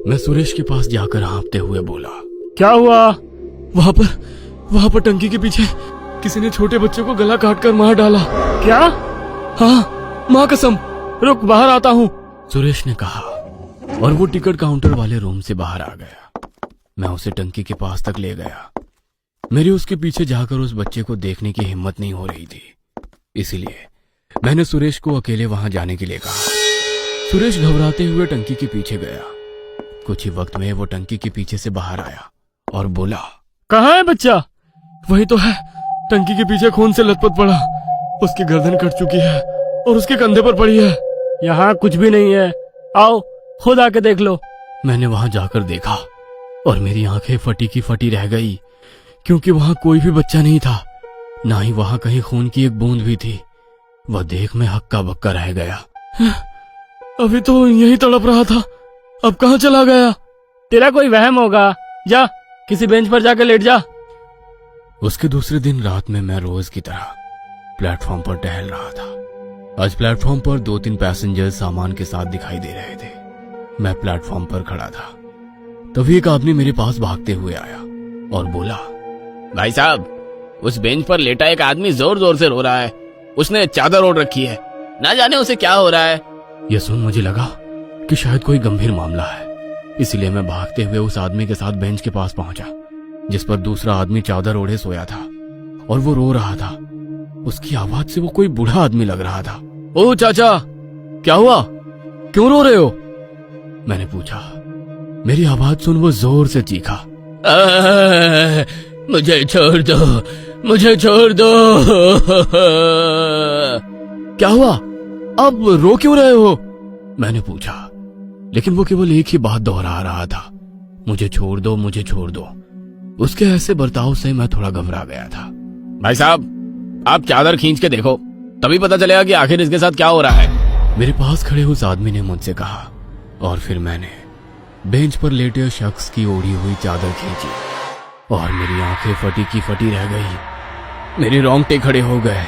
मैं सुरेश के पास जाकर हाँफते हुए बोला, क्या हुआ? वहां पर टंकी के पीछे किसी ने छोटे बच्चे को गला काट कर मार डाला। क्या? हाँ, माँ कसम। रुक, बाहर आता हूँ। सुरेश ने कहा और वो टिकट काउंटर वाले रूम से बाहर आ गया। मैं उसे टंकी के पास तक ले गया। मेरी उसके पीछे जाकर उस बच्चे को देखने की हिम्मत नहीं हो रही थी, इसीलिए मैंने सुरेश को अकेले वहां जाने के लिए कहा। सुरेश घबराते हुए टंकी के पीछे गया। कुछ ही वक्त में वो टंकी के पीछे से बाहर आया और बोला, कहाँ है बच्चा? वही तो है, टंकी के पीछे खून से लथपथ पड़ा। उसकी गर्दन कट चुकी है और उसके कंधे पर पड़ी है। यहाँ कुछ भी नहीं है, आओ खुद आके देख लो। मैंने वहां जाकर देखा और मेरी आंखें फटी की फटी रह गई, क्योंकि वहां कोई भी बच्चा नहीं था, ना ही वहां कहीं खून की एक बूंद भी थी। वह देख मैं हक्का बक्का रह गया। अभी तो यही तड़प रहा था, अब कहाँ चला गया? तेरा कोई वहम होगा, जा किसी बेंच पर जाकर लेट जा। उसके दूसरे दिन रात में मैं रोज की तरह प्लेटफॉर्म पर टहल रहा था। आज प्लेटफॉर्म पर 2-3 पैसेंजर सामान के साथ दिखाई दे रहे थे। मैं प्लेटफॉर्म पर खड़ा था, तभी एक आदमी मेरे पास भागते हुए आया और बोला, भाई साहब, उस बेंच पर लेटा एक आदमी जोर जोर से रो रहा है। उसने चादर ओढ़ रखी है, ना जाने उसे क्या हो रहा है। यह सुन मुझे लगा कि शायद कोई गंभीर मामला है, इसलिए मैं भागते हुए उस आदमी के साथ बेंच के पास पहुंचा, जिस पर दूसरा आदमी चादर ओढ़े सोया था और वो रो रहा था। उसकी आवाज से वो कोई बूढ़ा आदमी लग रहा था। ओ चाचा, क्या हुआ? क्यों रो रहे हो? मैंने पूछा। मेरी आवाज सुन वो जोर से चीखा, मुझे छोड़ दो, मुझे छोड़ दो। क्या हुआ? अब रो क्यों रहे हो? मैंने पूछा, लेकिन वो केवल एक ही बात दोहरा रहा था, मुझे छोड़ दो, मुझे छोड़ दो। उसके ऐसे बर्ताव से मैं थोड़ा घबरा गया था। भाई साहब, आप चादर खींच के देखो, तभी पता चलेगा कि आखिर इसके साथ क्या हो रहा है। मेरे पास खड़े उस आदमी ने मुझसे कहा और फिर मैंने बेंच पर लेटे शख्स की ओढ़ी हुई चादर खींची और मेरी आंखें फटी की फटी रह गई। मेरे रोंगटे खड़े हो गए।